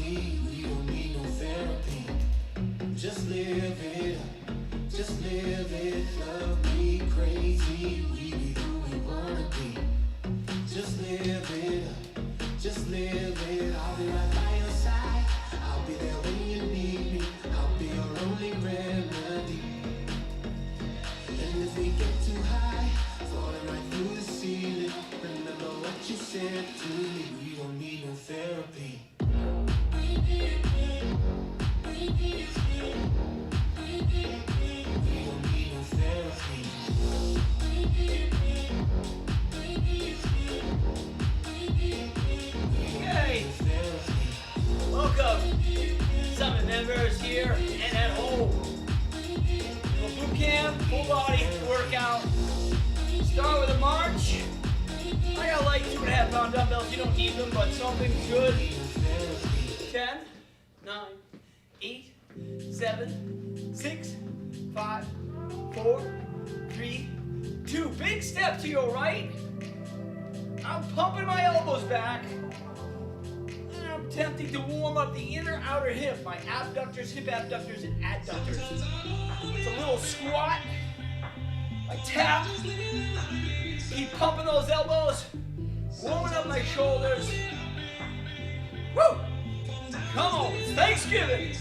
crazy, we don't need no therapy. Just live it up, just live it, love me crazy, we be who we wanna be. Just live it up, just live it, I'll be right by your side, I'll be there when you need me, I'll be your only remedy. And if we get too high, falling right through the ceiling, remember what you said to me, we don't need no therapy. Okay, welcome, summit members here and at home. A boot camp, full body workout. Start with a march. I got like 2.5 pound dumbbells. You don't need them, but something's good. 10, 9, 8, 7, 6, 5, 4, 3, 2. Big step to your right. I'm pumping my elbows back. And I'm attempting to warm up the inner outer hip, my abductors, hip abductors, and adductors. It's a little squat. I tap. Keep pumping those elbows. Warming up my shoulders. Woo! Come on, it's Thanksgiving.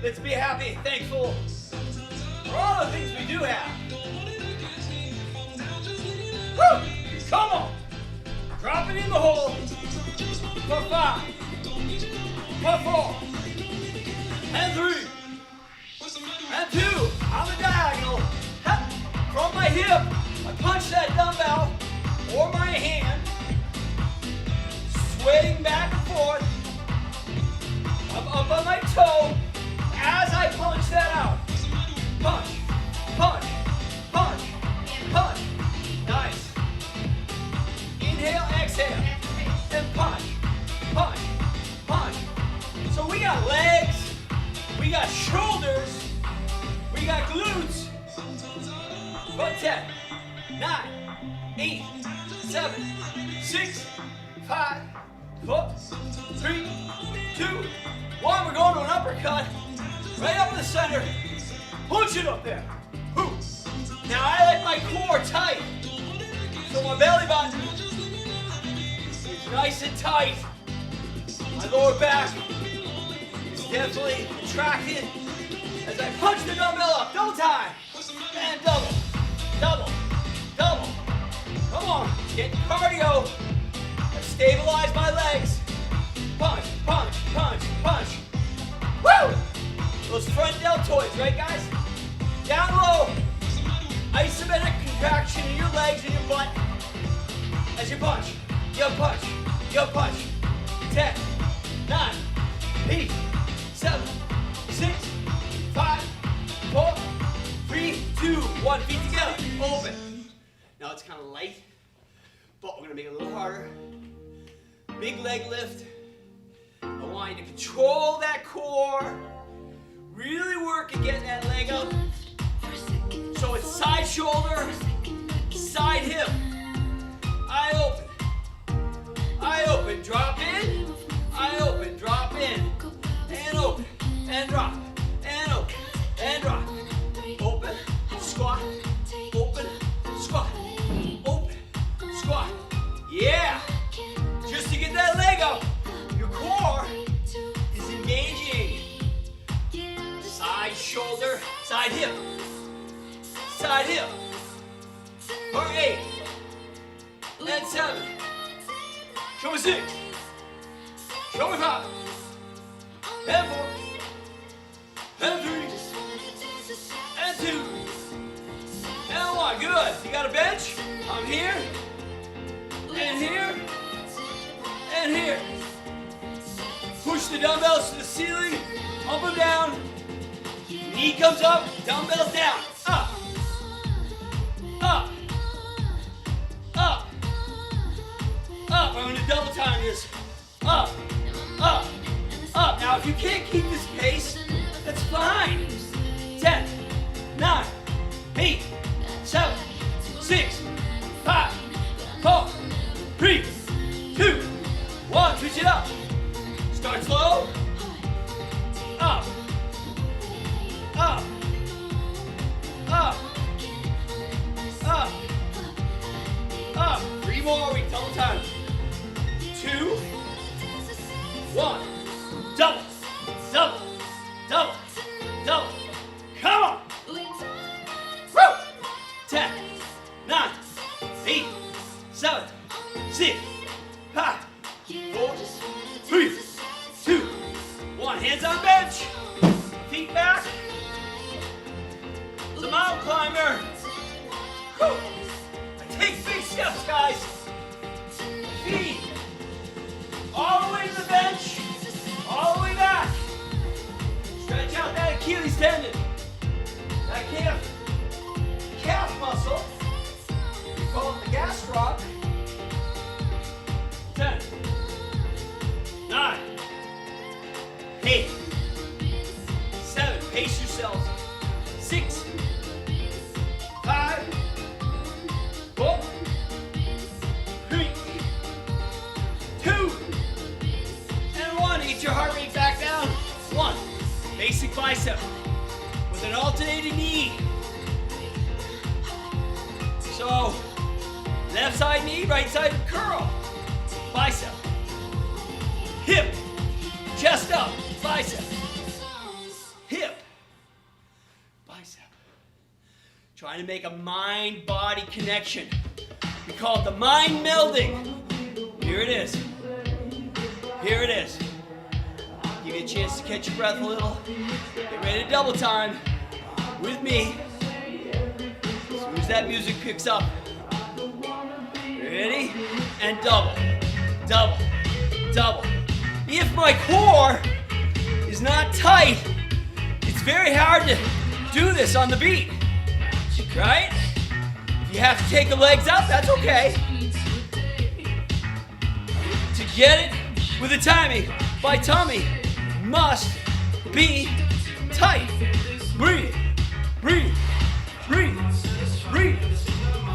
Let's be happy, thankful for all the things we do have. Woo! Come on. Drop it in the hole. For 5. For 4. And 3. And 2. On the diagonal. Hep. From my hip, I punch that dumbbell or my hand. Swaying back and forth. I'm up on my toe as I punch that out. Punch, punch, punch, punch. Nice. Inhale, exhale, and punch, punch, punch. So we got legs, we got shoulders, we got glutes. But 10, 9, 8, 7, 6, 5, 4, 3, 2, 1. We're going to an uppercut. Right up in the center. Punch it up there. Woo. Now I like my core tight. So my belly button is nice and tight. My lower back is definitely contracted as I punch the dumbbell up. Double time. And double. Double. Double. Come on. Getting cardio. I've stabilized my legs. Punch, punch, punch, punch. Woo! Those front deltoids, right guys? Down low. Isometric contraction in your legs and your butt. As you punch, you punch, you punch. 10, 9, 8, 7, 6, 5, 4, 3, 2, 1. Feet together, open. Now it's kind of light, but we're gonna make it a little harder. Big leg lift. I want you to control that core. Really work at getting that leg up. So it's side shoulder, side hip. I open, drop in. I open, drop in. And open, and drop, and open, and drop. Open, squat, open, squat, open, squat. Yeah! Just to get that leg up. Core is engaging. Side shoulder, side hip. Side hip. For 8. And 7. Show me 6. Show me 5. And 4. And 3. And 2. And 1. Good. You got a bench? I'm here. And here. And here. Push the dumbbells to the ceiling, up and down. Knee comes up, dumbbells down. Up, up, up, up. I'm gonna double time this. Up, up, up. Now if you can't keep this pace, that's fine. 10, 9, 8, 7, 6, 5, 4, 3, 2, 1. Switch it up. Start slow, Double time. 2, 1. Double, double, double, double. Come on. Woo. 10, 9, 8, 7, 6, 5, 4, 3, 2, 1. Hands on bench. Feet back. It's a mountain climber. Woo. Take big steps, guys. Feet all the way to the bench, all the way back. Stretch out that Achilles tendon, that calf muscle. We call it the gastroc. 10, 9, 8, 7. Pace yourselves. 6, 5, 4, 3, 2, and 1. Eat your heart rate back down. 1. Basic bicep with an alternating knee. So, left side knee, right side curl. Bicep. Hip. Chest up. Bicep. Hip. Bicep. Trying to make a mind-body connection. We call it the mind melding. Here it is. Here it is. Give you a chance to catch your breath a little. Get ready to double time with me. As soon as that music picks up. Ready? And double, double, double. If my core is not tight, it's very hard to do this on the beat. Right? If you have to take the legs up, that's okay. To get it with the timing, my tummy must be tight. Breathe, breathe, breathe, breathe.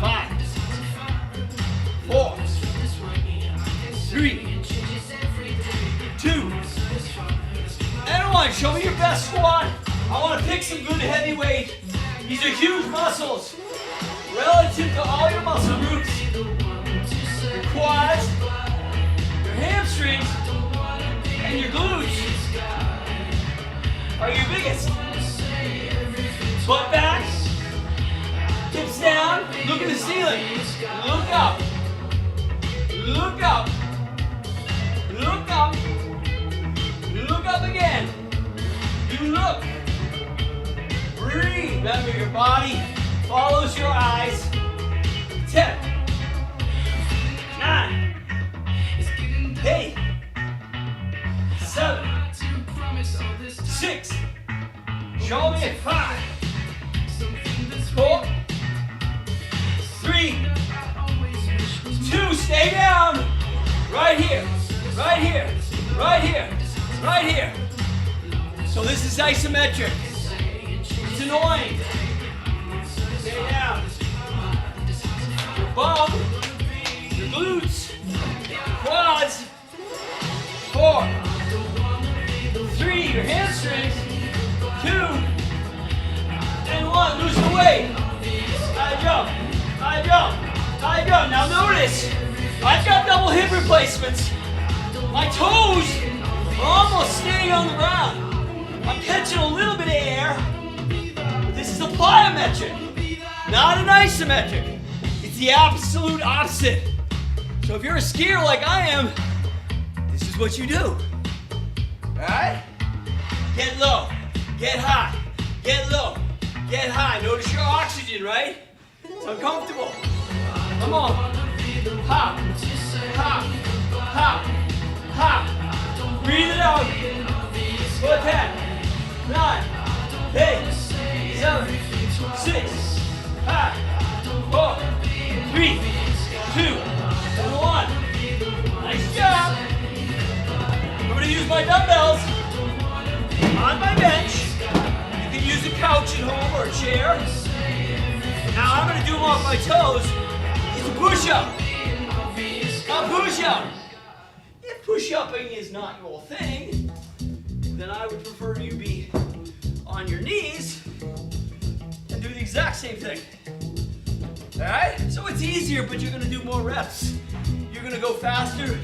5, 4, 3, 2, and 1. Show me your best squat. I want to pick some good heavy weight. These are huge muscles relative to all your muscle groups. Your quads, your hamstrings, and your glutes are your biggest. Butt back, hips down, look at the ceiling. Look up. Look up. Look up. Look up again. You look. Breathe. Remember, your body follows your eyes. 10, 9, 8, 7, 6. Show me 5, 4, 3, 2. Stay down. Right here. Right here. Right here. Right here. So this is isometric. It's annoying. Stay down. Your bum, your glutes, your quads. 4, 3, your hamstrings. 2, and 1. Lose the weight. I jump. I jump. I jump. Now notice, I've got double hip replacements. My toes are almost staying on the ground. I'm catching a little bit of air. But this is a plyometric, not an isometric. It's the absolute opposite. So if you're a skier like I am, this is what you do. Alright? Get low, get high, get low, get high. Notice your oxygen, right? It's uncomfortable. Come on. Hop, hop, hop, hop. Breathe it out. Go 10, 9, 8, 7, 6, 5, 4, 3, 2, and 1. Nice job. I'm going to use my dumbbells on my bench. You can use a couch at home or a chair. Now I'm going to do them off my toes. It's a push-up. A push-up. If push-upping is not your thing, then I would prefer you be on your knees and do the exact same thing. Alright? So it's easier, but you're going to do more reps. to go faster.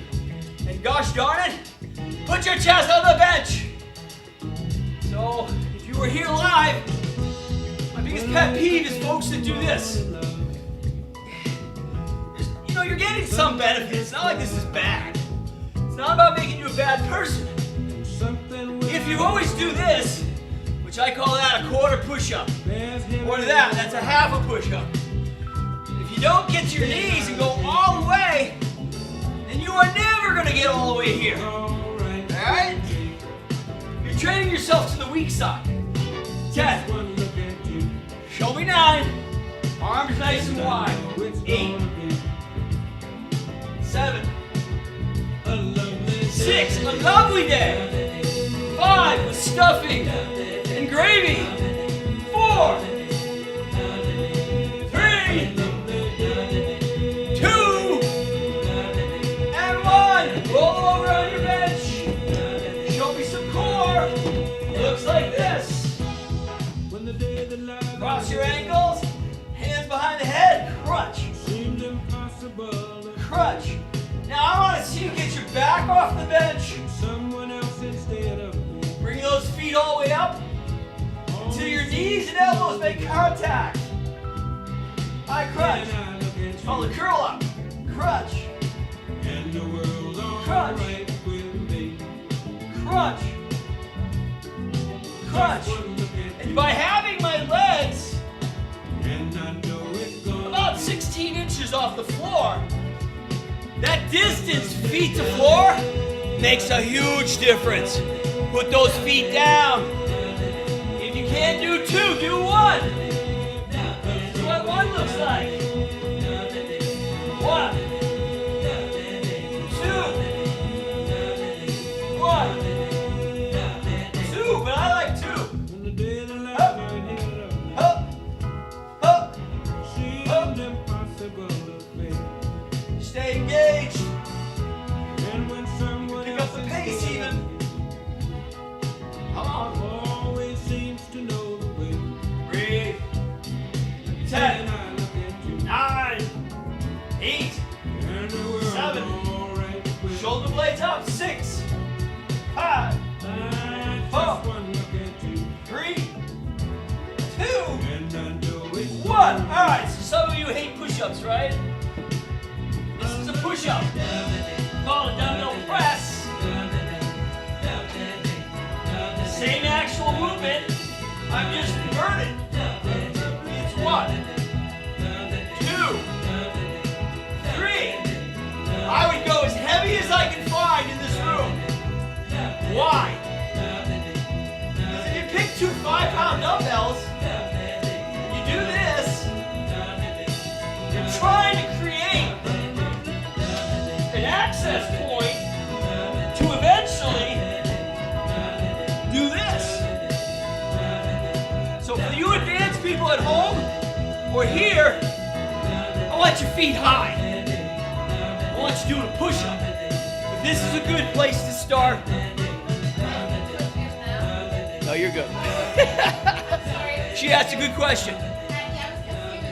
And gosh darn it, put your chest on the bench. So, if you were here live, my biggest pet peeve is folks that do this. You know, you're getting some benefits. It's not like this is bad. It's not about making you a bad person. If you always do this, which I call that a quarter push-up, or that's a half a push-up. If you don't get to your knees and go all the way, then you are never going to get all the way here. Alright? You're training yourself to the weak side. 10. Show me 9. Arms nice and wide. 8. 7. 6. A lovely day. 5. With stuffing and gravy. 4. 3. 2. And 1. Roll over on your bench. Show me some core. Looks like this. Cross your ankles. Hands behind the head. Crunch. Crunch. Now I want to see you get your back off the bench. Bring those feet all the way up until your knees and elbows make contact. I crunch. It's called a curl up. Crunch. Crunch. Crunch. Crunch. And by having my legs about 16 inches off the floor, that distance, feet to floor, makes a huge difference. Put those feet down. If you can't do 2, do 1. This is what 1 looks like. 1. 2. 1. 2, but I like 2. Up. Up. Up. Up. Stay engaged. Pick up the pace even. Come on. Breathe. 10. 9. 8. 7. Shoulder blades up. 6. 5. 4. 3. 2. 1. Alright, so some of you hate push-ups, right? This is a push-up. Called a dumbbell press. The same actual movement, I'm just inverted. It's 1, 2, 3. I would go as heavy as I can find in this room. Why? Because if you pick 2 5-pound dumbbells, you do this, you're trying to create an access point to eventually do this. So for you advanced people at home or here, I want your feet high. I want you doing a push-up. But this is a good place to start. No, you're good. She asked a good question.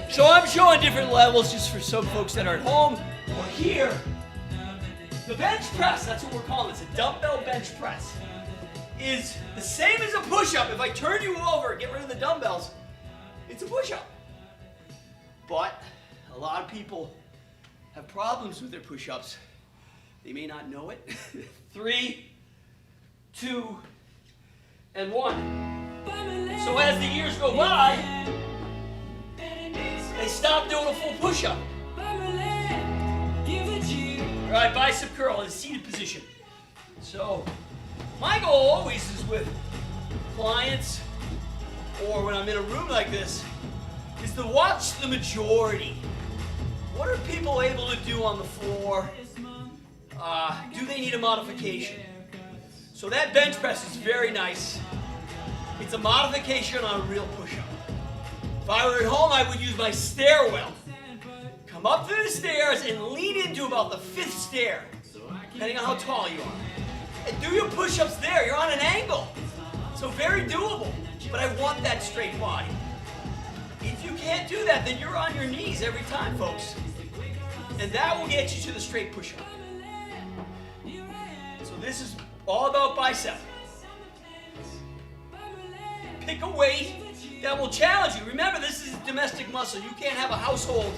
So I'm showing different levels just for some folks that are at home or here. The bench press, that's what we're calling it. It's a dumbbell bench press. Is the same as a push-up. If I turn you over and get rid of the dumbbells, it's a push-up. But a lot of people have problems with their push-ups. They may not know it. 3, 2, and 1. So as the years go by, they stop doing a full push-up. All right, bicep curl in a seated position. So my goal always is with clients or when I'm in a room like this is to watch the majority. What are people able to do on the floor? Do they need a modification? So that bench press is very nice. It's a modification on a real push-up. If I were at home, I would use my stairwell. Come up through the stairs and lean into about the 5th stair, depending on how tall you are. And do your push-ups there. You're on an angle. So very doable. But I want that straight body. If you can't do that, then you're on your knees every time, folks. And that will get you to the straight push-up. So this is all about bicep. Pick a weight that will challenge you. Remember, this is a domestic muscle. You can't have a household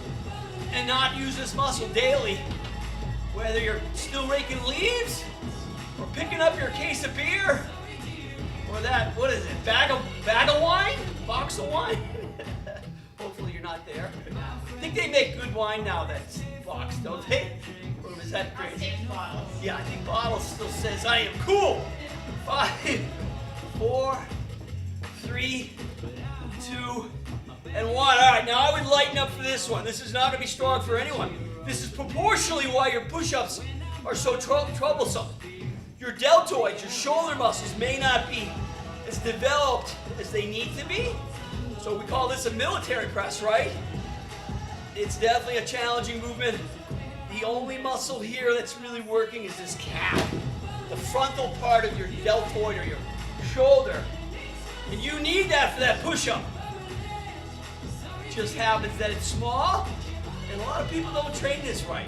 and not use this muscle daily. Whether you're still raking leaves, or picking up your case of beer, or that, what is it, bag of wine? Box of wine? Hopefully you're not there. I think they make good wine now that's boxed, don't they? Or is that crazy? Yeah, I think Bottles still says I am cool. 5, 4, 3, 2, and 1. All right, now I would lighten up for this one. This is not going to be strong for anyone. This is proportionally why your push-ups are so troublesome. Your deltoids, your shoulder muscles may not be as developed as they need to be. So we call this a military press, right? It's definitely a challenging movement. The only muscle here that's really working is this calf, the frontal part of your deltoid or your shoulder. And you need that for that push-up. It just happens that it's small, and a lot of people don't train this right.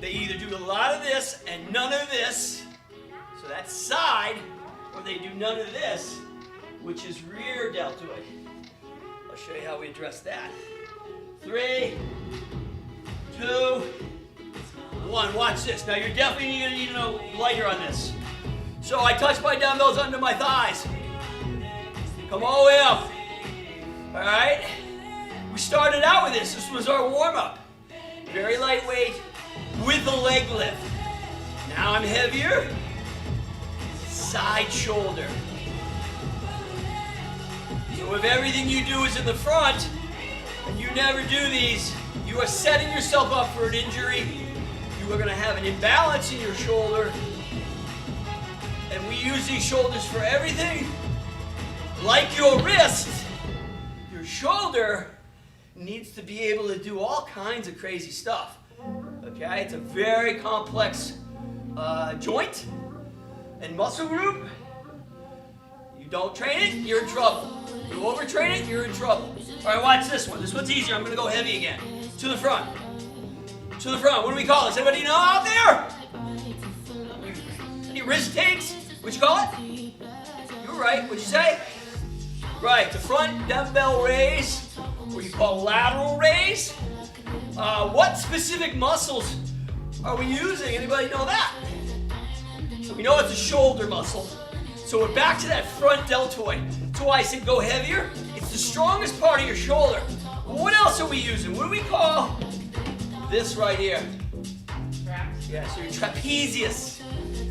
They either do a lot of this and none of this, so that's side, or they do none of this, which is rear deltoid. I'll show you how we address that. 3, 2, 1. Watch this. Now you're definitely going to need a lighter on this. So I touch my dumbbells under my thighs. Come all the way up. All right? We started out with this. This was our warm-up. Very lightweight with the leg lift. Now I'm heavier. Side shoulder. So if everything you do is in the front and you never do these, you are setting yourself up for an injury. You are going to have an imbalance in your shoulder. And we use these shoulders for everything. Like your wrist, your shoulder needs to be able to do all kinds of crazy stuff. Okay, it's a very complex joint and muscle group. You don't train it, you're in trouble. You overtrain it, you're in trouble. All right, watch this one. This one's easier. I'm going to go heavy again. To the front. To the front. What do we call this? Anybody know out there? Any wrist takes? What you call it? You were right. What'd you say? Right. The front dumbbell raise, or you call lateral raise. What specific muscles are we using? Anybody know that? So we know it's a shoulder muscle. So we're back to that front deltoid. That's why I said go heavier. It's the strongest part of your shoulder. Well, what else are we using? What do we call this right here? Yeah, so your trapezius.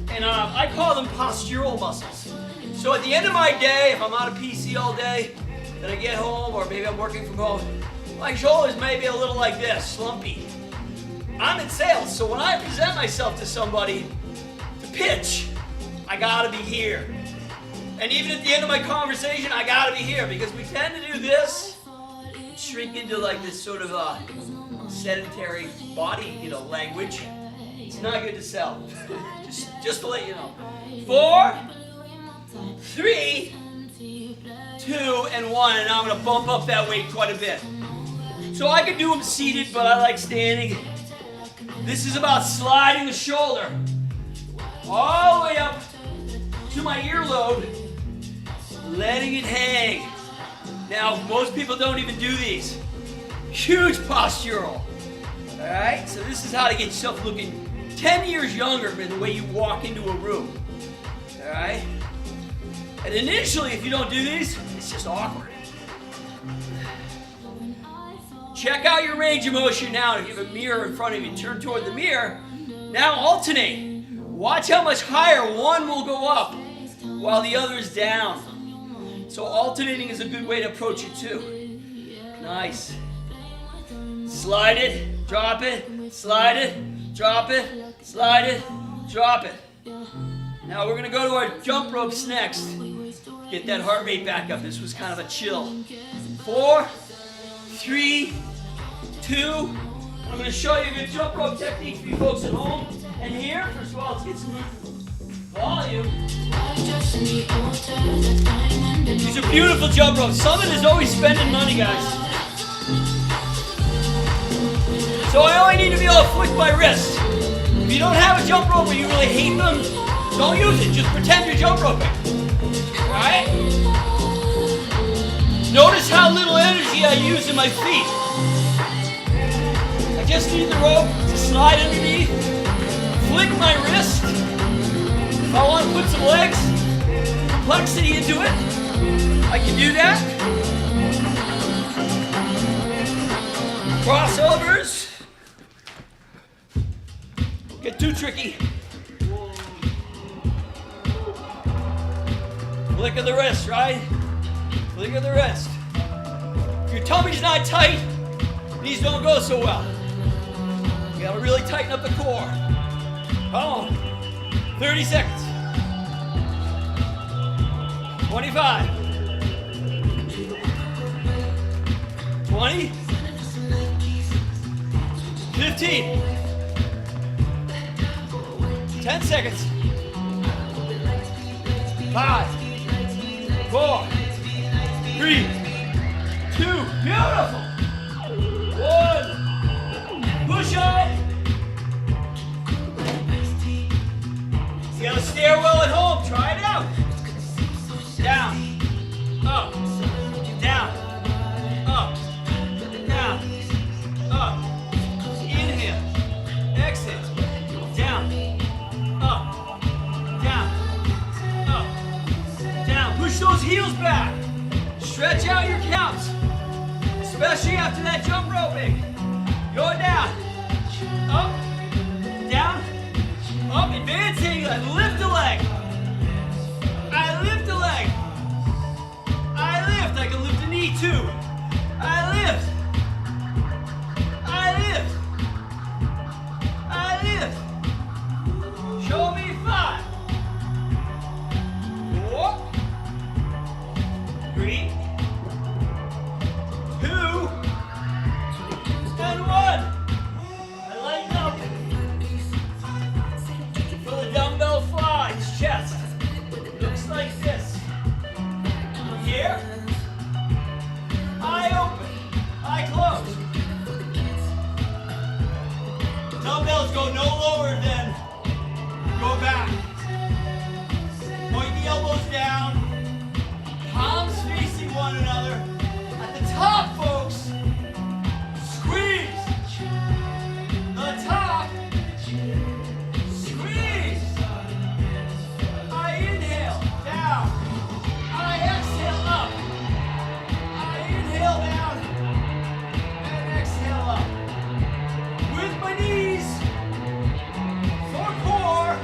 And I call them postural muscles. So at the end of my day, if I'm on a PC all day, and I get home, or maybe I'm working from home, my shoulders may be a little like this, slumpy. I'm in sales, so when I present myself to somebody to pitch, I gotta be here. And even at the end of my conversation, I gotta be here, because we tend to do this, shrink into like this sort of sedentary body, language. It's not good to sell. just to let you know. 4, 3, 2, and 1, and now I'm gonna bump up that weight quite a bit. So I can do them seated, but I like standing. This is about sliding the shoulder all the way up to my earlobe, letting it hang. Now, most people don't even do these. Huge postural. All right, so this is how to get yourself looking 10 years younger than the way you walk into a room. All right? And initially, if you don't do these, it's just awkward. Check out your range of motion now. If you have a mirror in front of you, turn toward the mirror. Now alternate. Watch how much higher one will go up while the other is down. So alternating is a good way to approach it too. Nice. Slide it, drop it, slide it, drop it, slide it, drop it. Now we're going to go to our jump ropes next. Get that heart rate back up. This was kind of a chill. 4, 3, 2. I'm going to show you a good jump rope technique for you folks at home. And here, first of all, let's get some volume. These are beautiful jump ropes. Summit is always spending money, guys. So I only need to be able to flick my wrist. If you don't have a jump rope or you really hate them, don't use it. Just pretend you're jump roping. Alright? Notice how little energy I use in my feet. I just need the rope to slide underneath, flick my wrist. If I want to put some legs, complexity into it, I can do that. Crossovers. Get too tricky. Flick of the wrist, right? Flick of the wrist. If your tummy's not tight, these don't go so well. You gotta really tighten up the core. Come on. 30 seconds. 25. 20. 15. 10 seconds. 5. 4. 3. 2. Beautiful. 1. Push up. You got a stairwell at home. Try it out. Down. Up. Down. Up. Down. Up. Inhale. Exhale. Down. Up. Down. Up. Down. Push those heels back. Stretch out your counts. Especially after that jump roping. Go down. Up. Down. Up. Advancing. Lift the leg. I lift the leg. I lift. I can lift the knee too. I lift. I lift. I lift. Show me 5. 4. 3. 2. And 1. I lighten up. For the dumbbell flies, chest. Looks like this. Here. I open. I close. Dumbbells go no lower than go back. Point the elbows down. Palms facing one another. At the top, folks. Squeeze. The top. Squeeze. I inhale down. I exhale up. I inhale down and exhale up. With my knees for core.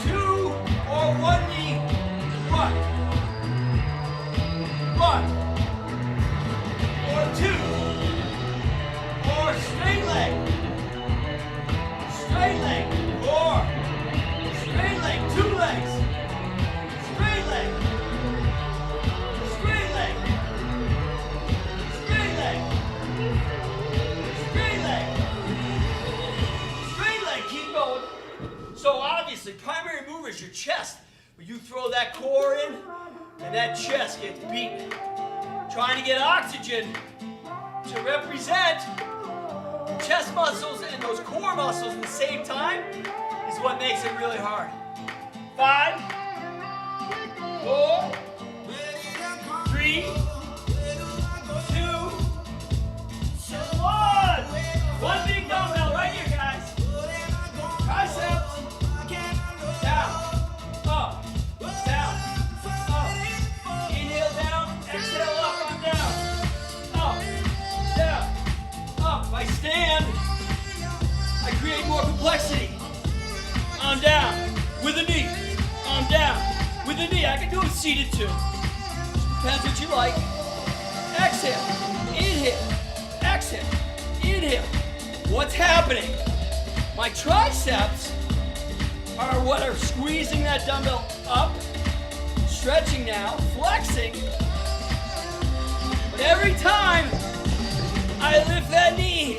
2 or 1 knee. 1. 1 or 2 or straight leg. Straight leg. Or straight leg. 2 legs. Straight leg. Straight leg. Straight leg. Straight leg. Straight leg. Keep going. So obviously, primary mover is your chest. When you throw that core in, and that chest gets beaten. Trying to get oxygen to represent the chest muscles and those core muscles at the same time is what makes it really hard. 5, 4, 3, 2, 1. One big dumbbell right here, guys. Triceps. Down. Up. Down. Up. Inhale down. Exhale up and down. Up. Down. Up. If I stand, I create more complexity. I'm down with a knee. I'm down with a knee. I can do it seated too. Depends what you like. Exhale. Inhale. Exhale. Inhale. What's happening? My triceps are what are squeezing that dumbbell up, stretching now, flexing. But every time I lift that knee,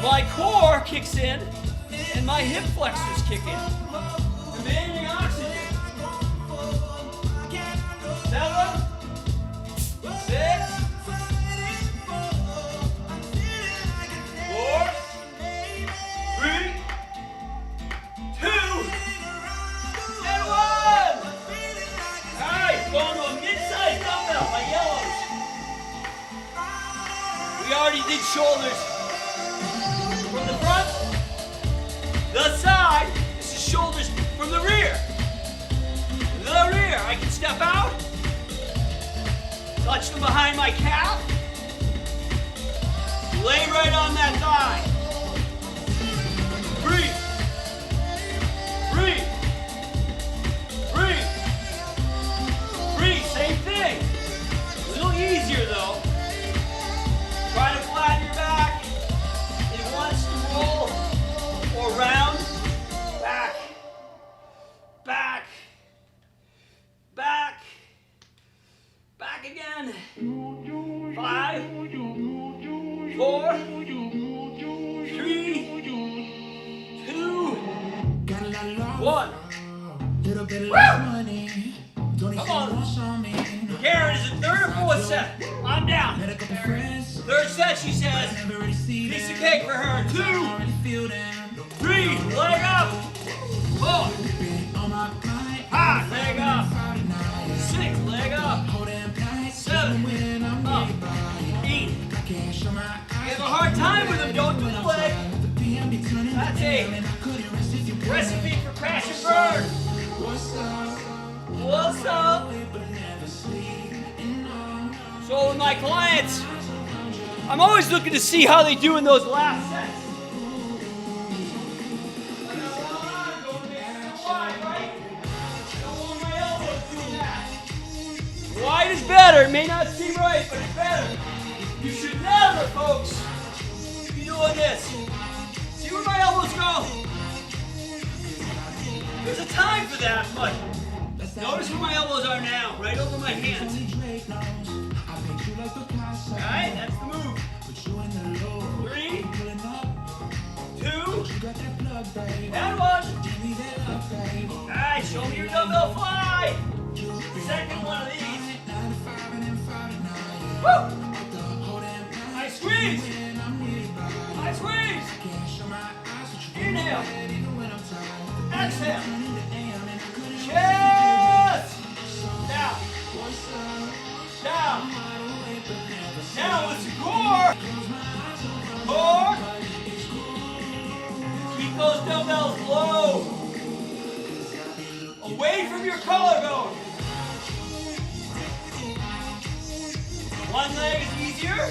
my core kicks in and my hip flexors kick in. Demanding oxygen. 7, 6, shoulders from the front, the side. This is shoulders from the rear. The rear. I can step out, touch them behind my calf, lay right on that thigh. Breathe. Breathe. Breathe. Breathe. Same thing. A little easier though. Try to flatten your back. It wants to roll or round. Back. Back. Back. Back again. 5, 4, 3, 2, 1. Little bit Woo! less money. Come on. Karen is the third or fourth set. I'm down. Third set, she says. Piece of cake for her. 2, 3, leg up. 4, 5, leg up. 6, leg up. 7, up. 8. You have a hard time with them, don't do the leg. That's a recipe for crash and burn. What's up? So with my clients, I'm always looking to see how they do in those last sets. Wide is better. It may not seem right, but it's better. You should never, folks, be doing this. See where my elbows go? There's a time for that, but notice where my elbows are now, right over my hands. Alright, that's the move. 3, 2, and 1. Alright, show me your dumbbell fly. Second one of these. Woo! I squeeze. I squeeze. Inhale. Exhale. Chest. Down. Down. Now with the core. Core. Keep those dumbbells low. Away from your collarbone. One leg is easier.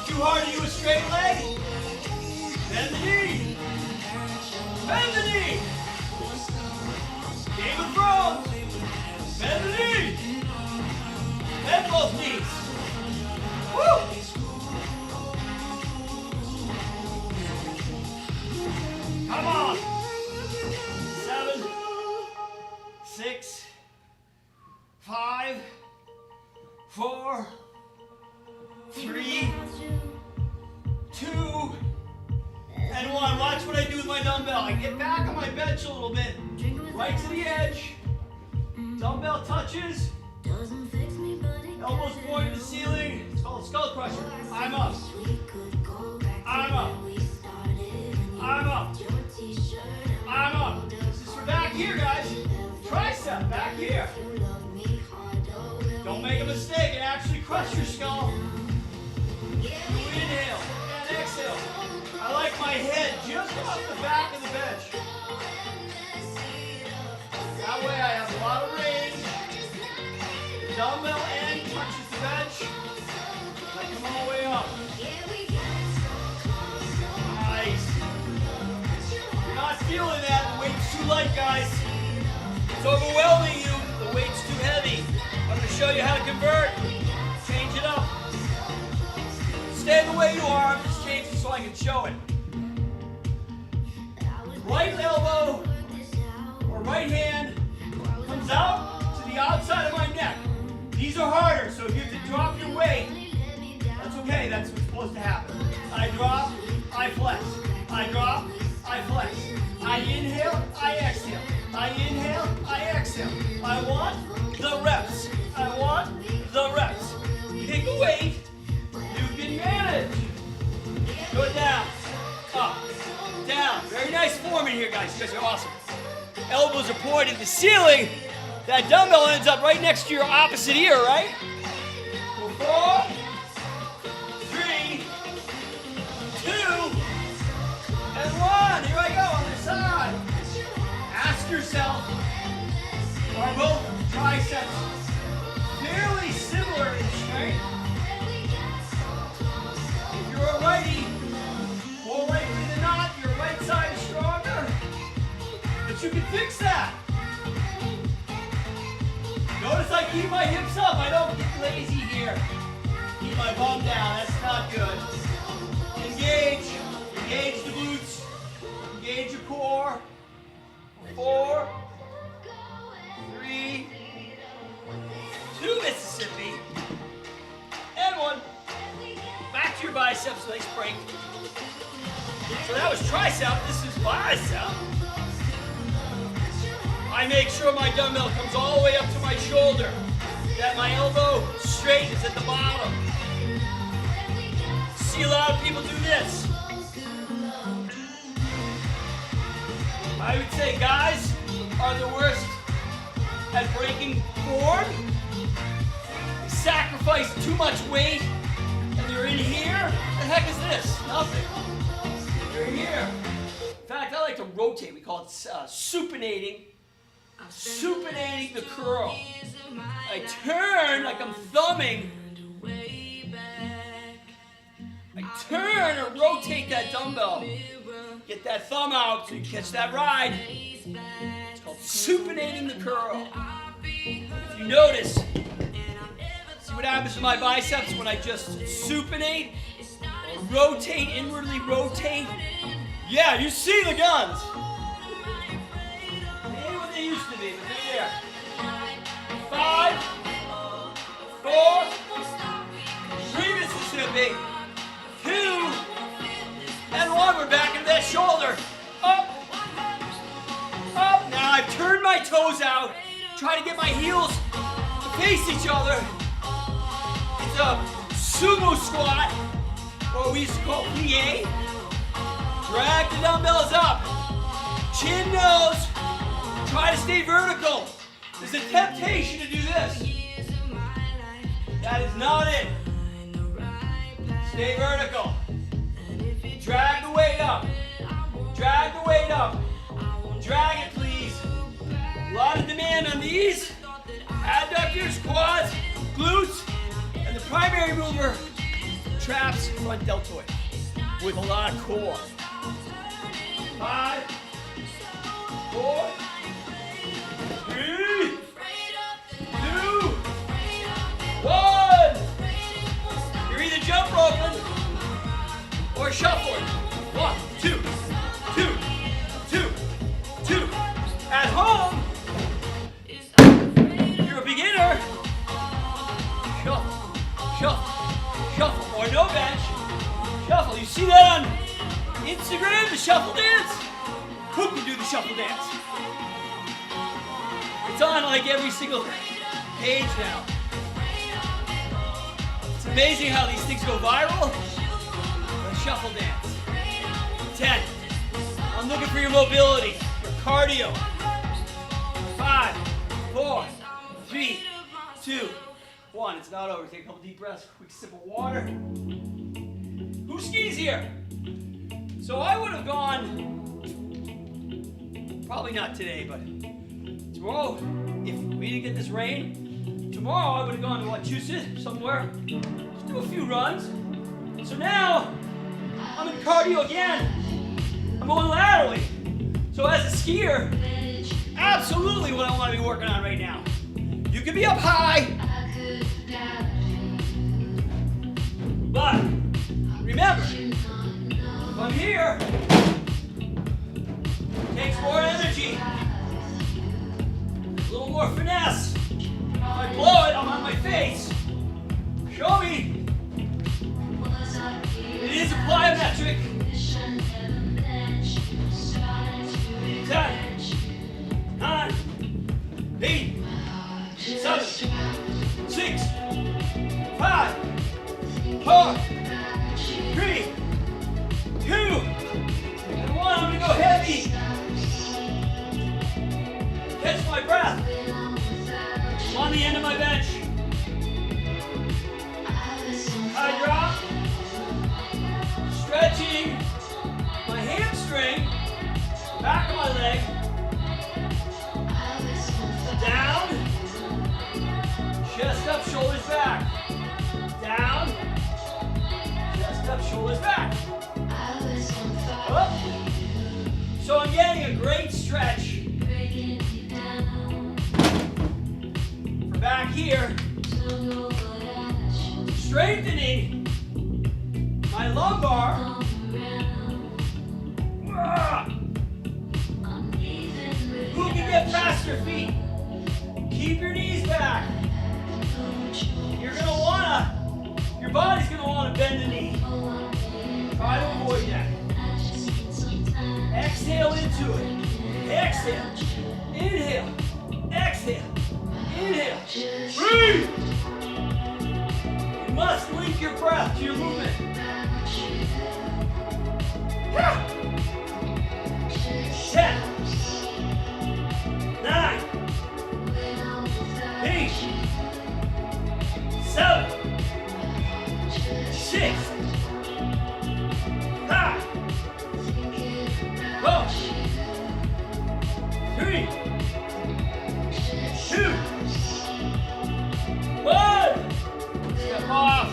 Too hard to do a straight leg. Bend the knee. Bend the knee. Game of Thrones. Bend the knee. Bend both knees. Woo! Come on. 7, 6, 5, 4, 3, 2, and 1. Watch what I do with my dumbbell. I get back on my bench a little bit, right to the edge. Dumbbell touches. Elbows point to the ceiling. It's called skull crusher. I'm up. I'm up. I'm up. I'm up. This is for back here, guys. Tricep back here. Don't make a mistake and actually crush your skull. Inhale and exhale. I like my head just off the back of the bench. That way I have a lot of range. The dumbbell end touches the bench. I come all the way up. Nice. You're not feeling that. The weight's too light, guys. It's overwhelming you. The weight's too heavy. I'm going to show you how to convert. Change it up. Stay the way you are. I'm just changing so I can show it. Right elbow or right hand comes out to the outside of my neck. These are harder, so if you have to drop your weight, that's okay. That's what's supposed to happen. I drop, I flex. I drop, I flex. I inhale, I exhale. I inhale, I exhale. I want the reps. I want the reps. Pick a weight you can manage. Go down, up, down. Very nice form in here, guys. You guys are awesome. Elbows are pointed to the ceiling. That dumbbell ends up right next to your opposite ear, right? 4, 3, 2, and 1. Here I go on the side. Ask yourself, are both triceps fairly similar in strength? If you're a righty, more likely than not, your right side is stronger. But you can fix that. Notice I keep my hips up. I don't get lazy here. Keep my bum down. That's not good. Engage. Engage the glutes. Engage your core. 4, 3, 2, Mississippi. And 1. Back to your biceps. Nice break. So that was tricep. This is bicep. I make sure my dumbbell comes all the way up to my shoulder, that my elbow straightens at the bottom. See a lot of people do this. I would say guys are the worst at breaking form. They sacrifice too much weight and they're in here. What the heck is this? Nothing. You're here. In fact, I like to rotate. We call it supinating. Supinating the curl. I turn like I'm thumbing. I turn or rotate that dumbbell. Get that thumb out so you catch that ride. It's called supinating the curl. If you notice, see what happens to my biceps when I just supinate or rotate, inwardly rotate? Yeah, you see the guns. They used to be, but they're there. 5, 4, 3, Mississippi, 2, and 1. We're back into that shoulder. Up, up. Now I've turned my toes out, try to get my heels to face each other. It's a sumo squat, or we used to call plie. Drag the dumbbells up, chin nose. Try to stay vertical. There's a temptation to do this. That is not it. Stay vertical. Drag the weight up. Drag the weight up. Drag it, please. A lot of demand on these. Adductors, quads, glutes, and the primary mover, traps, front deltoid, with a lot of core. 5, 4, 3, 2, 1. You're either jump roping or shuffling. 1, 2, 2, 2, 2. At home, you're a beginner. Shuffle, shuffle, shuffle, or no bench. Shuffle. You see that on Instagram, the shuffle dance? Who can do the shuffle dance? It's on like every single page now. It's amazing how these things go viral. The shuffle dance. 10. I'm looking for your mobility, your cardio. 5, 4, 3, 2, 1. It's not over. Take a couple deep breaths. Quick sip of water. Who skis here? So I would have gone, probably not today, but tomorrow, if we didn't get this rain, tomorrow I would have gone to Wachusett somewhere, just do a few runs. So now, I'm in cardio again. I'm going laterally. So as a skier, absolutely what I want to be working on right now. You can be up high, but remember, if I'm here, it takes more energy. A little more finesse. If I blow it, I'm on my face. Show me. It is a plyometric. 10, 9, 8, 7, 6, 5, 4, 3, 2, and 1. I'm going to go heavy. Catch my breath. I drop. Stretching my hamstring, back of my leg. Down. Chest up, shoulders back. Down. Chest up, shoulders back. Up. So I'm getting a great stretch for back here. Strengthening my lumbar. Who can get past your feet? Keep your knees back. You're gonna wanna, your body's gonna wanna bend the knee. Try to avoid that. Exhale into it. Exhale. Inhale. Exhale. Inhale. Breathe. You must link your breath to your movement. 10, 9, 8, 7, 6, 5, 4, 3, 2, 1. Step off.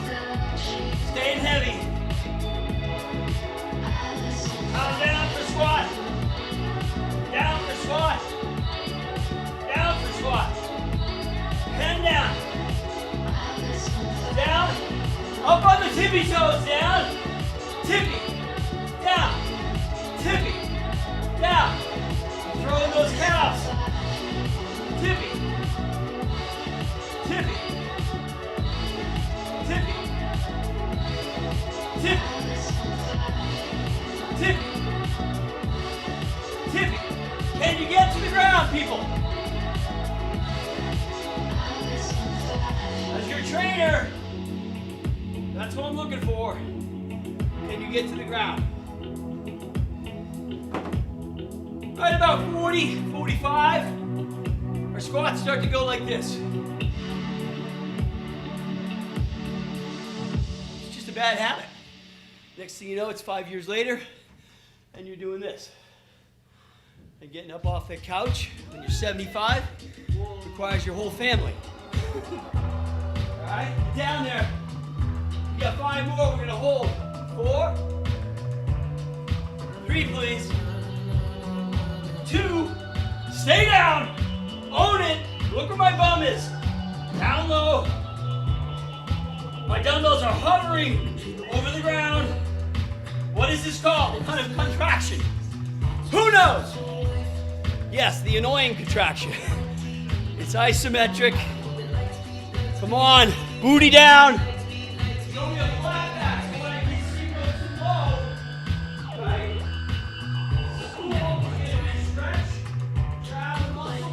Staying heavy. Down for squat. Down for squat. Down for squat. Pen down. Down. Up on the tippy toes. Down. Tippy. Down. Tippy. Down. Throwing those calves. Tippy. Tippy. Tippy. Tippy. Tippy. Tippy. Can you get to the ground, people? As your trainer, that's what I'm looking for. Can you get to the ground? Right about 40, 45, our squats start to go like this. It's just a bad habit. Next thing you know, it's 5 years later, and you're doing this. And getting up off that couch when you're 75 requires your whole family. All right, down there. You got 5 more. We're gonna hold. 4, 3, please. 2, stay down. Own it. Look where my bum is. Down low. My dumbbells are hovering over the ground. What is this called? What kind of contraction? Who knows? Yes, the annoying contraction. It's isometric. Come on, booty down. It's gonna be a flat back. So when I can see go too low, right? Cool. We're gonna stretch, grab the muscle.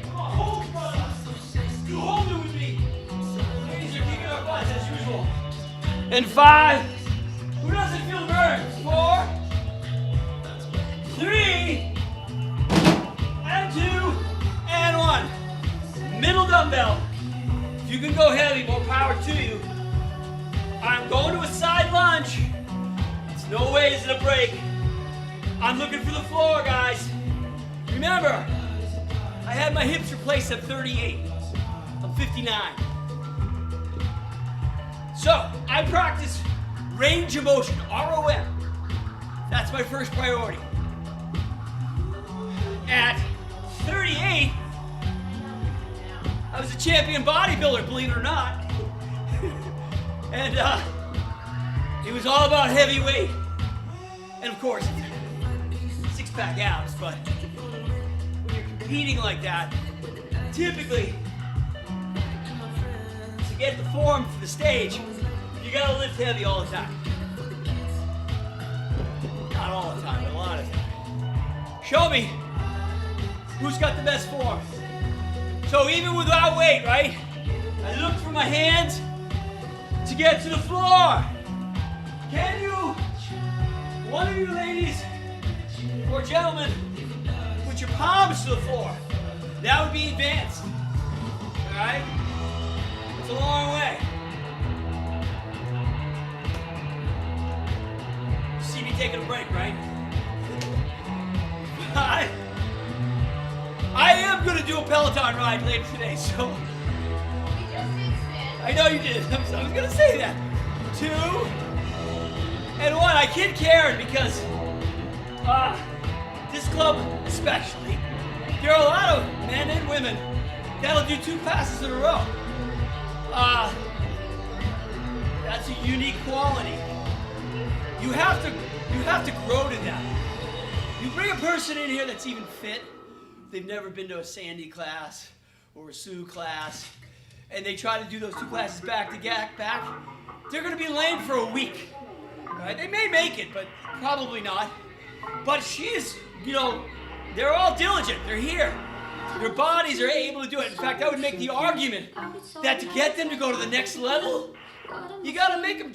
Come on, hold, brother. You hold it with me. Ladies are kicking our butts as usual. And 5. Who doesn't feel burned? 4, 3, and 2, and 1. Middle dumbbell. If you can go heavy, more power to you. I'm going to a side lunge. It's no way is it a break. I'm looking for the floor, guys. Remember, I had my hips replaced at 38. I'm 59. So, I practice range of motion, ROM. That's my first priority. At 38, I was a champion bodybuilder, believe it or not. And it was all about heavy weight. And of course, 6-pack abs, but when you're competing like that, typically, to get the form for the stage, you gotta lift heavy all the time. Not all the time, but a lot of the time. Show me who's got the best form. So even without weight, right? I look for my hands to get to the floor. Can you, one of you ladies or gentlemen, put your palms to the floor? That would be advanced. All right? taking a break, right? I am going to do a Peloton ride later today, so. I know you did. I was going to say that. 2 and 1. I kid Karen because this club especially, there are a lot of men and women that'll do 2 classes in a row. That's a unique quality. You have to grow to that. You bring a person in here that's even fit. They've never been to a Sandy class or a Sue class, and they try to do those 2 classes back to back. They're going to be lame for a week. Right? They may make it, but probably not. But she's, they're all diligent. They're here. Their bodies are able to do it. In fact, I would make the argument that to get them to go to the next level, you got to make them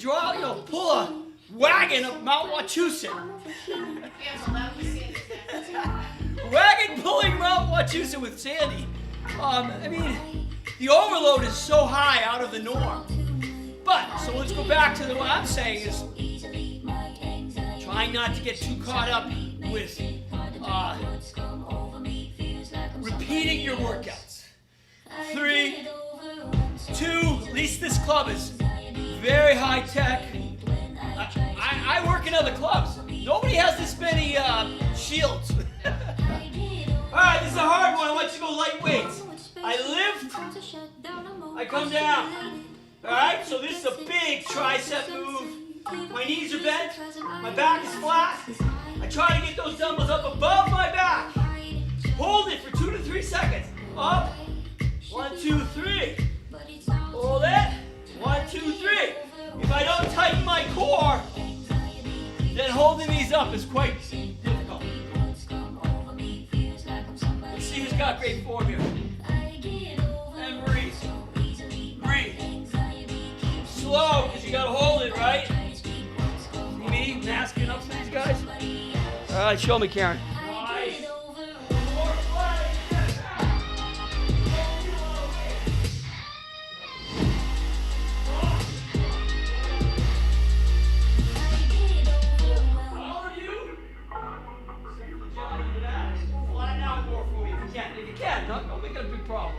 pull a wagon up Mount Wachusett. Wagon pulling Mount Wachusett with Sandy. The overload is so high out of the norm. But, so let's go back to what I'm saying is trying not to get too caught up with repeating your workouts. 3, 2, at least this club is very high tech. I work in other clubs. Nobody has this many shields. Alright, this is a hard one. I want you to go light weights. I lift, I come down. Alright, so this is a big tricep move. My knees are bent, my back is flat. I try to get those dumbbells up above my back. Hold it for 2 to 3 seconds. Up, 1, 2, 3. Hold it, 1, 2, 3. If I don't tighten my core, then holding these up is quite difficult. Let's see who's got great form here. And breathe. Breathe. Slow, because you got to hold it, right? See me masking up for these guys? All right, show me, Karen. Nice. If you can, don't make it a big problem.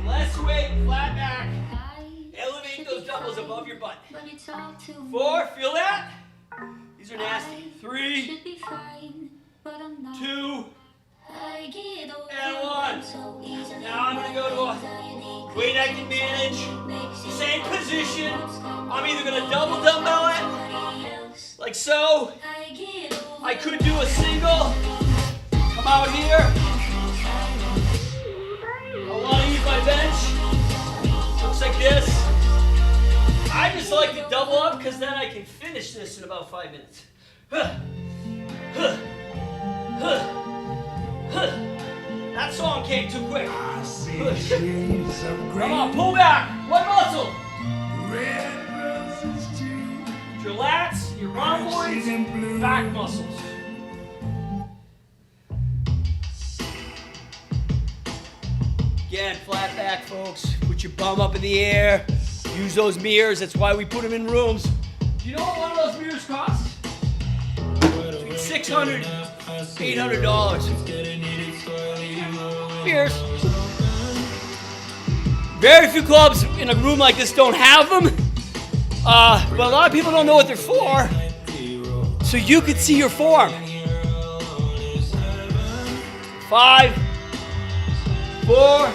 Less weight, flat back. Elevate those dumbbells above your butt. 4, feel that? These are nasty. 3, 2, and 1. Now I'm going to go to a weight I can manage. Same position. I'm either going to double dumbbell it, like so. I could do a single. Come out here. I want to use my bench. Looks like this. I just like to double up because then I can finish this in about 5 minutes. That song came too quick. Come on, pull back. What muscle? Your lats, your rhomboids, back muscles. Again, flat back, folks. Put your bum up in the air. Use those mirrors. That's why we put them in rooms. Do you know what one of those mirrors costs? Between $600, $800. Mirrors. Very few clubs in a room like this don't have them. But a lot of people don't know what they're for. So you could see your form. 5, 4,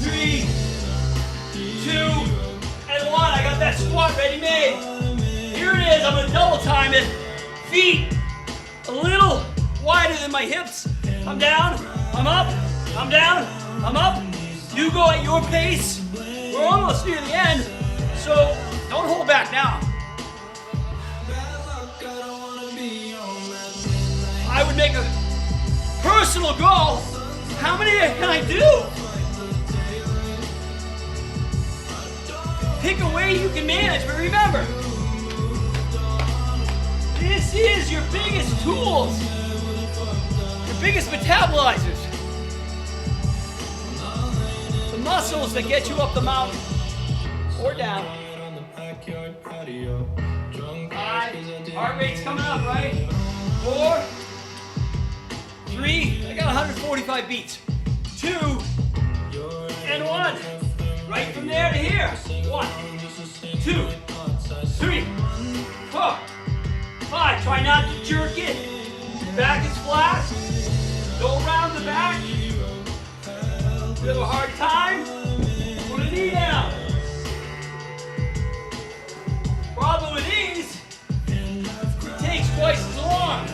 3, 2, and 1. I got that squat ready made. Here it is. I'm going to double time it. Feet a little wider than my hips. I'm down. I'm up. I'm down. I'm up. You go at your pace. We're almost near the end, so don't hold back now. I would make a personal goal. How many can I do? Pick a way you can manage, but remember, this is your biggest tools, your biggest metabolizers. The muscles that get you up the mountain or down. 5, heart rate's coming up, right? 4, 3, I got 145 beats. 2, and 1. Right from there to here. 1, 2, 3, 4, 5. Try not to jerk it. Back is flat. Go around the back. You have a hard time. Put a knee down. Problem with these, it takes twice as long.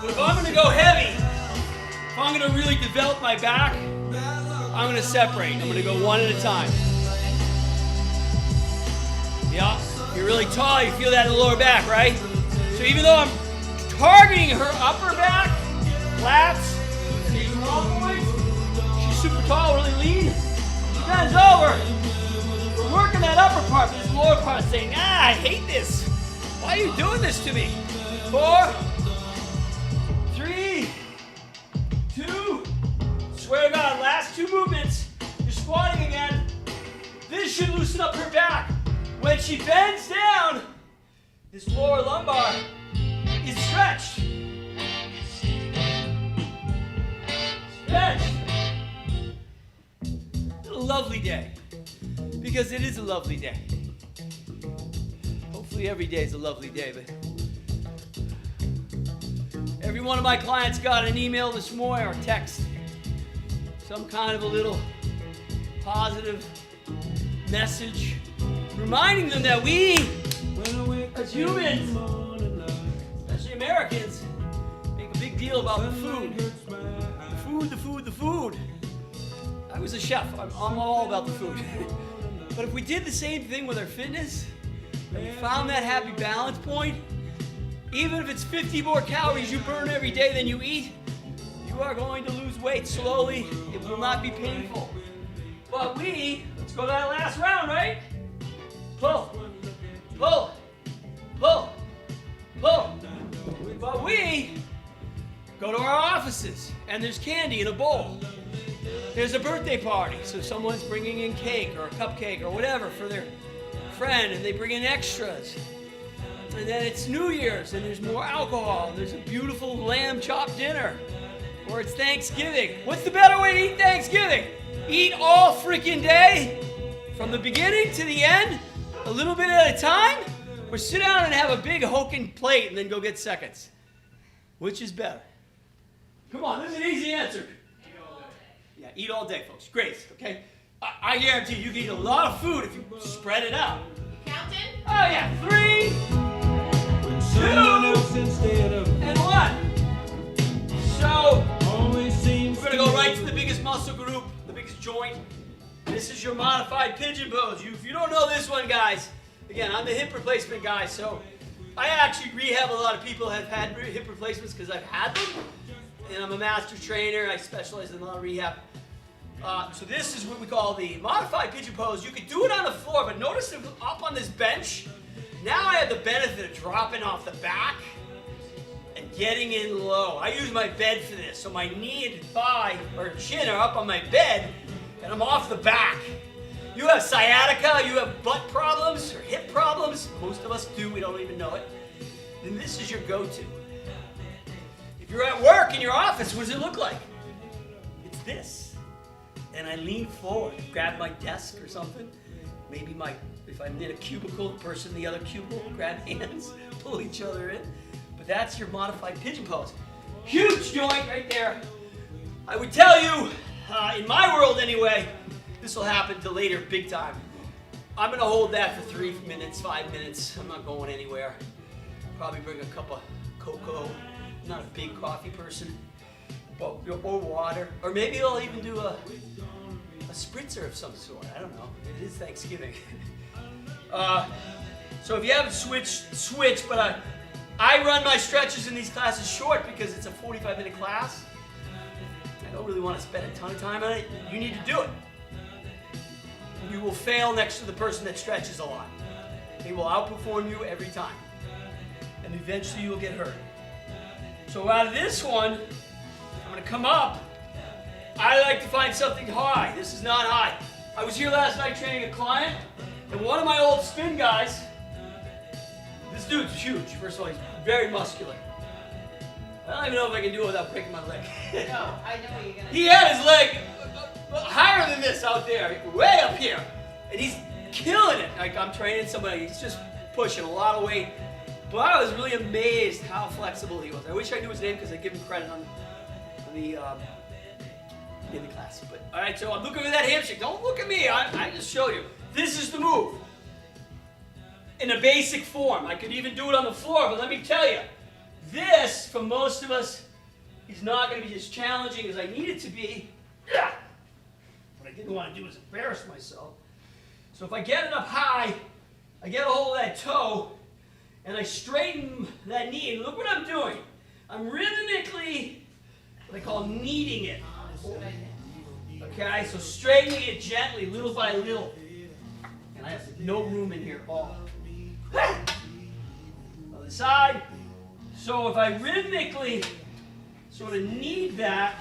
But if I'm going to go heavy, if I'm going to really develop my back, I'm going to separate. I'm going to go one at a time. Yeah, if you're really tall, you feel that in the lower back, right? So even though I'm targeting her upper back, lats, and these long points, she's super tall, really lean. She bends over. We're working that upper part, but this lower part saying, I hate this. Why are you doing this to me? 4, 3, 2, swear to God, last 2 movements. You're squatting again. This should loosen up her back. When she bends down, this lower lumbar is stretched. Stretched. A lovely day. Because it is a lovely day. Hopefully every day is a lovely day, but every one of my clients got an email this morning or text. Some kind of a little positive message reminding them that we, as humans, especially Americans, make a big deal about the food. The food, the food, the food. I was a chef. I'm all about the food. But if we did the same thing with our fitness, and we found that happy balance point, even if it's 50 more calories you burn every day than you eat, you are going to lose weight slowly. It will not be painful. But let's go to that last round, right? Pull, pull, pull, pull. But we go to our offices, and there's candy in a bowl. There's a birthday party, so someone's bringing in cake or a cupcake or whatever for their friend, and they bring in extras. And then it's New Year's, and there's more alcohol, and there's a beautiful lamb chop dinner. Or it's Thanksgiving. What's the better way to eat Thanksgiving? Eat all freaking day, from the beginning to the end, a little bit at a time, or sit down and have a big hulking plate and then go get seconds. Which is better? Come on, this is an easy answer. Yeah, eat all day, folks. Great, okay? I guarantee you can eat a lot of food if you spread it out. Counting? Oh yeah, 3, 2, and 1. So, we're gonna go right to the biggest muscle group, the biggest joint. This is your modified pigeon pose. If you don't know this one, guys, again, I'm the hip replacement guy, so I actually rehab a lot of people who have had hip replacements because I've had them, and I'm a master trainer. I specialize in a lot of rehab. So this is what we call the modified pigeon pose. You could do it on the floor, but notice if up on this bench, now I have the benefit of dropping off the back and getting in low. I use my bed for this, so my knee and thigh or chin are up on my bed, and I'm off the back. You have sciatica, you have butt problems or hip problems, most of us do, we don't even know it, then this is your go-to. If you're at work in your office, what does it look like? It's this. And I lean forward, grab my desk or something. Maybe if I'm in a cubicle, the person in the other cubicle will grab hands, pull each other in. But that's your modified pigeon pose. Huge joint right there. I would tell you, in my world anyway, this will happen till later, big time. I'm gonna hold that for 3 minutes, 5 minutes. I'm not going anywhere. Probably bring a cup of cocoa. I'm not a big coffee person. Or water. Or maybe I'll even do a spritzer of some sort. I don't know. It is Thanksgiving. So if you haven't switch, but I run my stretches in these classes short because it's a 45-minute class. I don't really want to spend a ton of time on it. You need to do it. You will fail next to the person that stretches a lot. They will outperform you every time. And eventually you will get hurt. So out of this one, I'm going to come up. I like to find something high. This is not high. I was here last night training a client. And one of my old spin guys, this dude's huge. First of all, he's very muscular. I don't even know if I can do it without breaking my leg. No, I know what you're gonna He had his leg higher than this out there, way up here. And he's killing it. Like, I'm training somebody, he's just pushing a lot of weight. But I was really amazed how flexible he was. I wish I knew his name because I give him credit on the in the class. But all right, so I'm looking at that hamstring. Don't look at me. I just show you. This is the move. In a basic form. I could even do it on the floor, but let me tell you, this, for most of us, is not going to be as challenging as I need it to be. Yeah. What I didn't want to do is embarrass myself. So if I get it up high, I get a hold of that toe, and I straighten that knee. And look what I'm doing. I'm rhythmically, what I call kneading it. Okay, so straightening it gently, little by little. And I have no room in here at all. Other side. So if I rhythmically sort of knead that,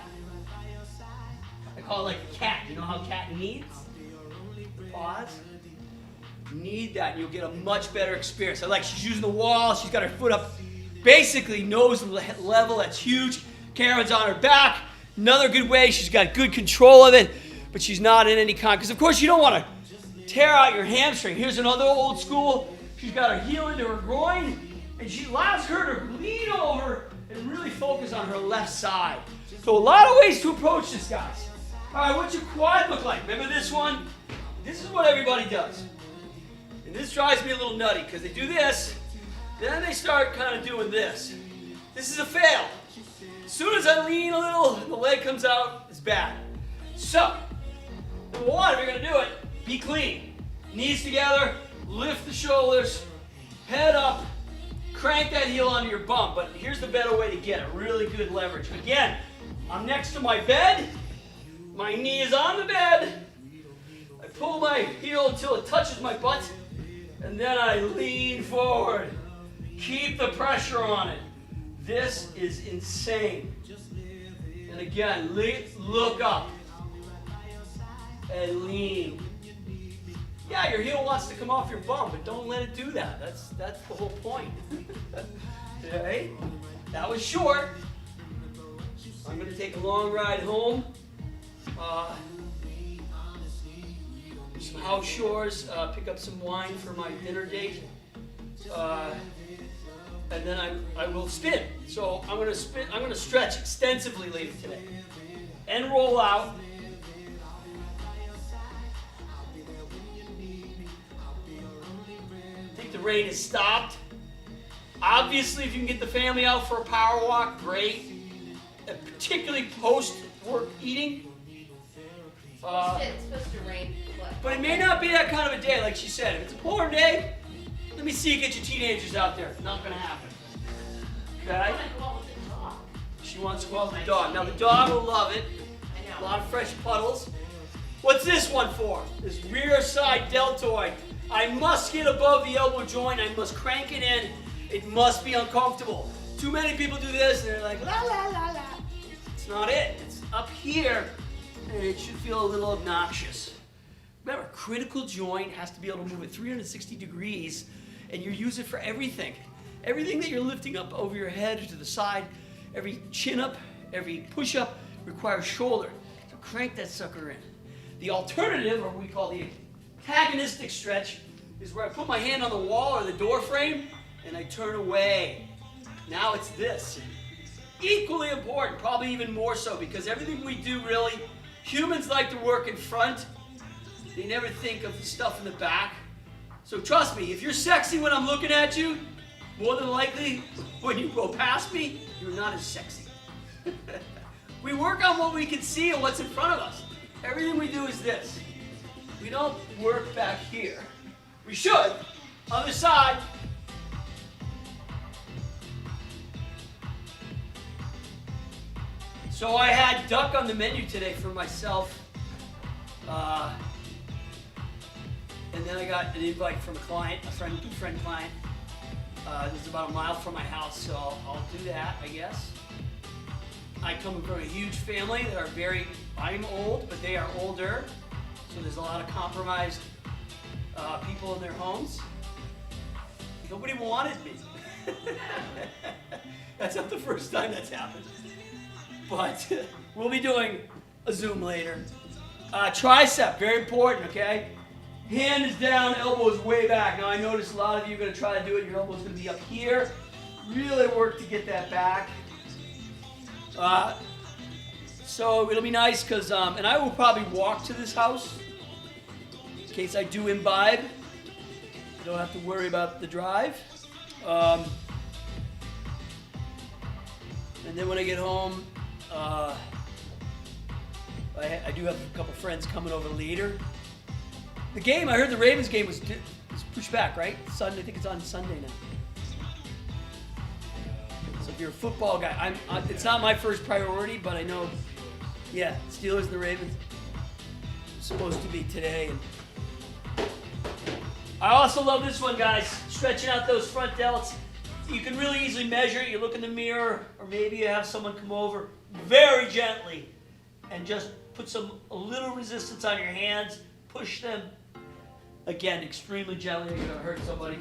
I call it like a cat. You know how a cat kneads? Pause. Knead that and you'll get a much better experience. I like she's using the wall. She's got her foot up, basically nose level. That's huge. Karen's on her back. Another good way. She's got good control of it, but she's not in any con. Because of course you don't want to tear out your hamstring. Here's another old school. She's got her heel into her groin, and she allows her to lean over and really focus on her left side. So a lot of ways to approach this, guys. All right, what's your quad look like? Remember this one? This is what everybody does. And this drives me a little nutty because they do this, then they start kind of doing this. This is a fail. As soon as I lean a little, the leg comes out, it's bad. So, number one, if you're going to do it, be clean. Knees together, lift the shoulders, head up, crank that heel onto your bum. But here's the better way to get it, really good leverage. Again, I'm next to my bed, my knee is on the bed, I pull my heel until it touches my butt, and then I lean forward. Keep the pressure on it. This is insane. And again, look up and lean. Yeah, your heel wants to come off your bum, but don't let it do that. That's the whole point. Okay? That was short. I'm going to take a long ride home. Some house chores, pick up some wine for my dinner date, and then I will spin. So I'm going to stretch extensively later today, and roll out. I think the rain has stopped. Obviously, if you can get the family out for a power walk, great. Particularly post-work eating. It's supposed to rain. But it may not be that kind of a day, like she said. If it's a poor day, let me see you get your teenagers out there. Not going to happen. Okay? She wants to go out with the dog. Now, the dog will love it. A lot of fresh puddles. What's this one for? This rear side deltoid. I must get above the elbow joint. I must crank it in. It must be uncomfortable. Too many people do this, and they're like, la, la, la, la. It's not it. It's up here, and it should feel a little obnoxious. Remember, critical joint has to be able to move at 360 degrees, and you use it for everything. Everything that you're lifting up over your head or to the side, every chin up, every push up requires shoulder. So crank that sucker in. The alternative, or what we call the antagonistic stretch, is where I put my hand on the wall or the door frame, and I turn away. Now it's this. Equally important, probably even more so, because everything we do really, humans like to work in front. They never think of the stuff in the back. So trust me, if you're sexy when I'm looking at you, more than likely, when you go past me, you're not as sexy. We work on what we can see and what's in front of us. Everything we do is this. We don't work back here. We should. Other side. So I had duck on the menu today for myself. And then I got an invite from a client, a friend client. This is about a mile from my house, so I'll do that, I guess. I come from a huge family that are I'm old, but they are older. So there's a lot of compromised people in their homes. Nobody wanted me. That's not the first time that's happened. But we'll be doing a Zoom later. Tricep, very important, okay? Hand is down, elbow is way back. Now I notice a lot of you are going to try to do it. Your elbow's going to be up here. Really work to get that back. So it'll be nice because, and I will probably walk to this house in case I do imbibe. Don't have to worry about the drive. And then when I get home, I do have a couple friends coming over later. The game, I heard the Ravens game was pushed back, right? Sunday, I think it's on Sunday now. So if you're a football guy, it's not my first priority, but I know, yeah, Steelers and the Ravens are supposed to be today. And I also love this one, guys. Stretching out those front delts. You can really easily measure it. You look in the mirror, or maybe you have someone come over very gently and just put a little resistance on your hands. Push them. Again, extremely gently. You're going to hurt somebody.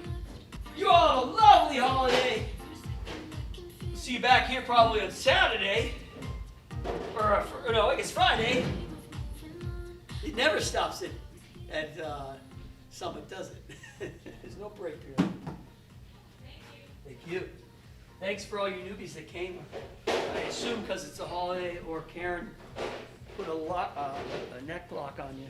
You all have a lovely holiday. See you back here probably on Saturday. Or no, I guess Friday. It never stops at Summit, does it? There's no break period. Thank you. Thanks for all you newbies that came. I assume because it's a holiday or Karen put a neck block on you.